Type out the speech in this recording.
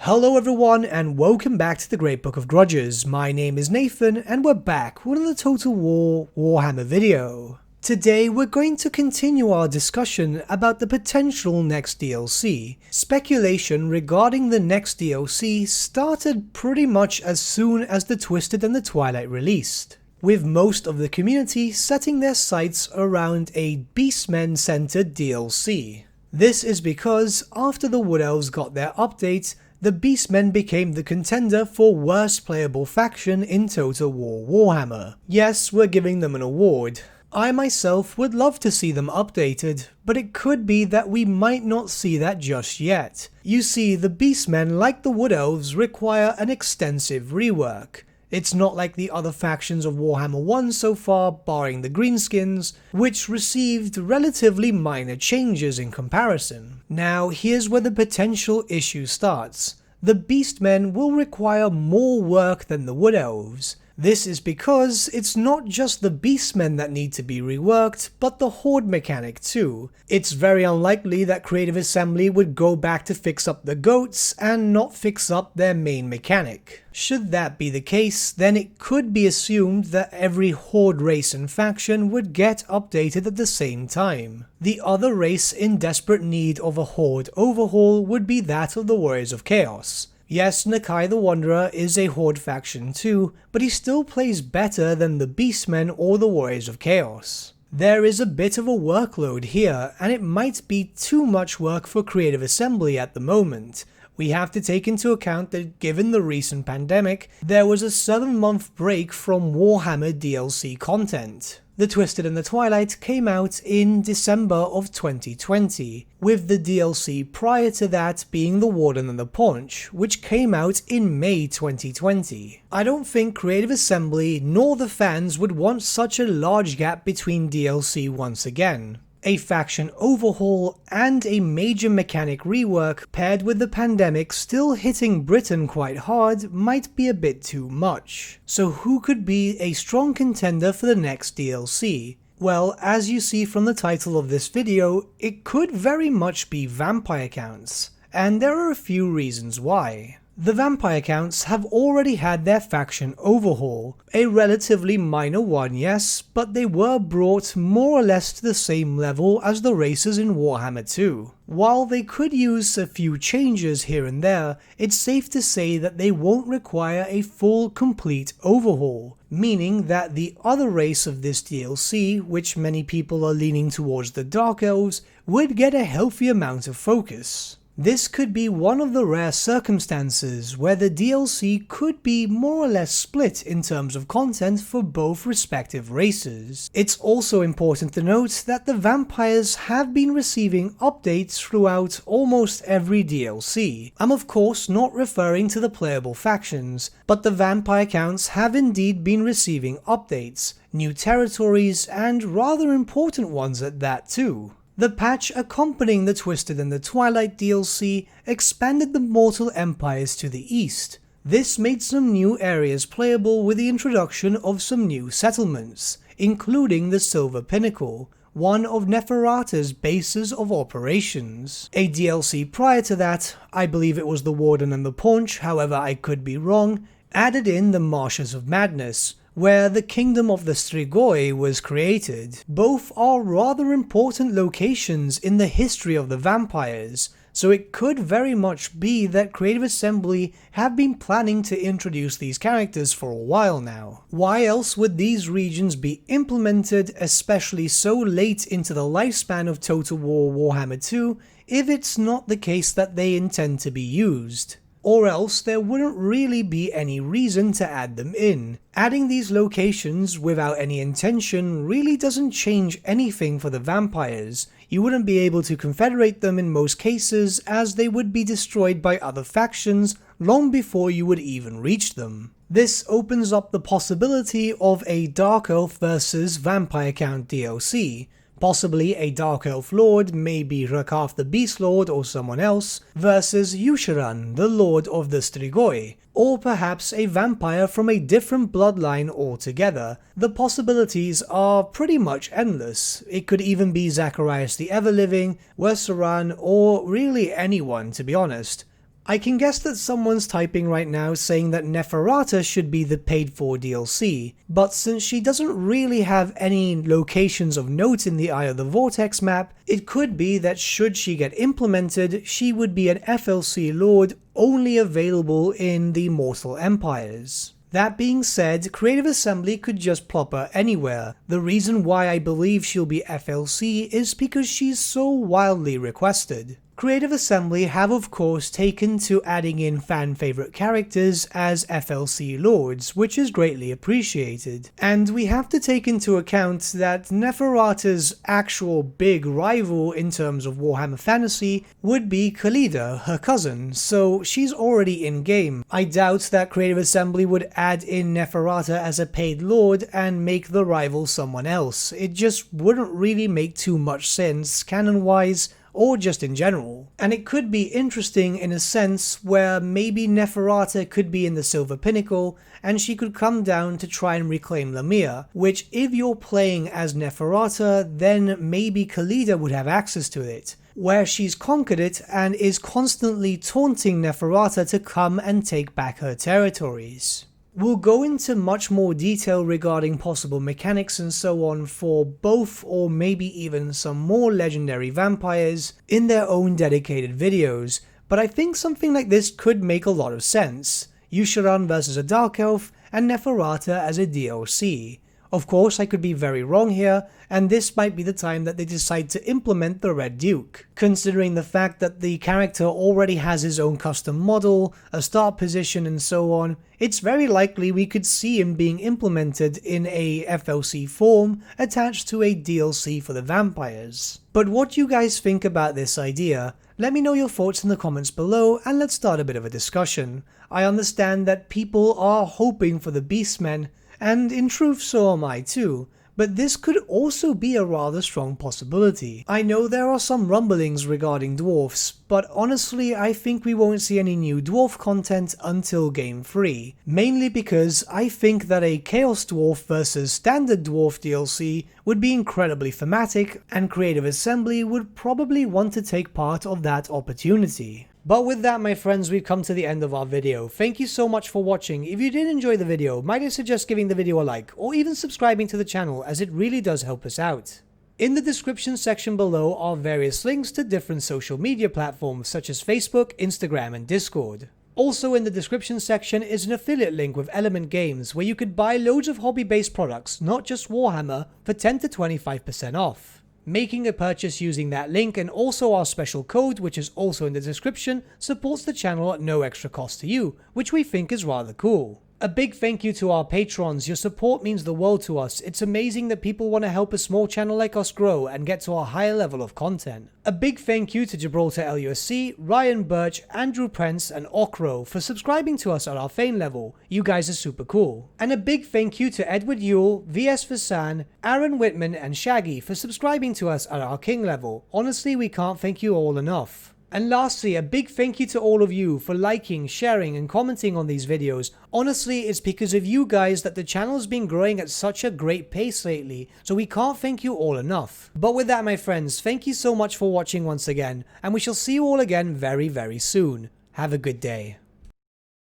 Hello everyone and welcome back to the Great Book of Grudges. My name is Nathan and we're back with another Total War Warhammer video. Today we're going to continue our discussion about the potential next DLC. Speculation regarding the next DLC started pretty much as soon as the Twisted and the Twilight released, with most of the community setting their sights around a Beastmen centered DLC. This is because after the Wood Elves got their update, the Beastmen became the contender for worst playable faction in Total War Warhammer. Yes, we're giving them an award. I myself would love to see them updated, but it could be that we might not see that just yet. You see, the Beastmen, like the Wood Elves, require an extensive rework. It's not like the other factions of Warhammer 1 so far, barring the Greenskins, which received relatively minor changes in comparison. Now, here's where the potential issue starts. The Beastmen will require more work than the Wood Elves. This is because it's not just the Beastmen that need to be reworked, but the Horde mechanic too. It's very unlikely that Creative Assembly would go back to fix up the goats and not fix up their main mechanic. Should that be the case, then it could be assumed that every Horde race and faction would get updated at the same time. The other race in desperate need of a Horde overhaul would be that of the Warriors of Chaos. Yes, Nakai the Wanderer is a Horde faction too, but he still plays better than the Beastmen or the Warriors of Chaos. There is a bit of a workload here, and it might be too much work for Creative Assembly at the moment. We have to take into account that given the recent pandemic, there was a 7-month break from Warhammer DLC content. The Twisted and the Twilight came out in December of 2020, with the DLC prior to that being the Warden and the Paunch, which came out in May 2020. I don't think Creative Assembly nor the fans would want such a large gap between DLC once again. A faction overhaul and a major mechanic rework paired with the pandemic still hitting Britain quite hard might be a bit too much. So who could be a strong contender for the next DLC? Well, as you see from the title of this video, it could very much be vampire counts, and there are a few reasons why. The vampire counts have already had their faction overhaul, a relatively minor one yes, but they were brought more or less to the same level as the races in Warhammer 2. While they could use a few changes here and there, it's safe to say that they won't require a full complete overhaul, meaning that the other race of this DLC, which many people are leaning towards the Dark Elves, would get a healthy amount of focus. This could be one of the rare circumstances where the DLC could be more or less split in terms of content for both respective races. It's also important to note that the vampires have been receiving updates throughout almost every DLC. I'm of course not referring to the playable factions, but the vampire counts have indeed been receiving updates, new territories, and rather important ones at that too. The patch accompanying the Twisted and the Twilight DLC expanded the Mortal Empires to the east. This made some new areas playable with the introduction of some new settlements, including the Silver Pinnacle, one of Neferata's bases of operations. A DLC prior to that, I believe it was the Warden and the Paunch, however I could be wrong, added in the Marshes of Madness, where the Kingdom of the Strigoi was created. Both are rather important locations in the history of the vampires, so it could very much be that Creative Assembly have been planning to introduce these characters for a while now. Why else would these regions be implemented, especially so late into the lifespan of Total War Warhammer 2, if it's not the case that they intend to be used? Or else there wouldn't really be any reason to add them in. Adding these locations without any intention really doesn't change anything for the vampires. You wouldn't be able to confederate them in most cases, as they would be destroyed by other factions long before you would even reach them. This opens up the possibility of a Dark Elf versus Vampire Count DLC. Possibly a Dark Elf Lord, maybe Rakaf the Beast Lord or someone else, versus Ushoran, the Lord of the Strigoi, or perhaps a vampire from a different bloodline altogether. The possibilities are pretty much endless. It could even be Zacharias the Ever-Living, Ushoran, or really anyone to be honest. I can guess that someone's typing right now saying that Neferata should be the paid for DLC, but since she doesn't really have any locations of note in the Eye of the Vortex map, it could be that should she get implemented, she would be an FLC Lord only available in the Mortal Empires. That being said, Creative Assembly could just plop her anywhere. The reason why I believe she'll be FLC is because she's so wildly requested. Creative Assembly have of course taken to adding in fan favorite characters as FLC Lords, which is greatly appreciated. And we have to take into account that Neferata's actual big rival in terms of Warhammer Fantasy would be Khalida, her cousin, so she's already in game. I doubt that Creative Assembly would add in Neferata as a paid Lord and make the rival someone else. It just wouldn't really make too much sense canon-wise, or just in general. And it could be interesting in a sense where maybe Neferata could be in the Silver Pinnacle and she could come down to try and reclaim Lamia, which if you're playing as Neferata, then maybe Khalida would have access to it, where she's conquered it and is constantly taunting Neferata to come and take back her territories. We'll go into much more detail regarding possible mechanics and so on for both or maybe even some more legendary vampires in their own dedicated videos, but I think something like this could make a lot of sense. Ushoran versus a Dark Elf and Neferata as a DLC. Of course, I could be very wrong here, and this might be the time that they decide to implement the Red Duke. Considering the fact that the character already has his own custom model, a start position and so on, it's very likely we could see him being implemented in a FLC form attached to a DLC for the vampires. But what do you guys think about this idea? Let me know your thoughts in the comments below and let's start a bit of a discussion. I understand that people are hoping for the Beastmen, and in truth so am I too, but this could also be a rather strong possibility. I know there are some rumblings regarding dwarfs, but honestly I think we won't see any new dwarf content until Game 3, mainly because I think that a Chaos Dwarf versus Standard Dwarf DLC would be incredibly thematic, and Creative Assembly would probably want to take part of that opportunity. But with that, my friends, we've come to the end of our video. Thank you so much for watching. If you did enjoy the video, might I suggest giving the video a like, or even subscribing to the channel, as it really does help us out. In the description section below are various links to different social media platforms such as Facebook, Instagram, and Discord. Also in the description section is an affiliate link with Element Games where you could buy loads of hobby-based products, not just Warhammer, for 10 to 25% off. Making a purchase using that link and also our special code, which is also in the description, supports the channel at no extra cost to you, which we think is rather cool. A big thank you to our patrons. Your support means the world to us. It's amazing that people want to help a small channel like us grow and get to a higher level of content. A big thank you to Gibraltar LUSC, Ryan Bertsche, Andrew Prince, and Okro for subscribing to us at our Fane level. You guys are super cool. And a big thank you to Edward Yule, VS Vasan, Aaron Whitman, and Shaggy for subscribing to us at our King level. Honestly, we can't thank you all enough. And lastly, a big thank you to all of you for liking, sharing, and commenting on these videos. Honestly, it's because of you guys that the channel's been growing at such a great pace lately, so we can't thank you all enough. But with that, my friends, thank you so much for watching once again, and we shall see you all again very, very soon. Have a good day.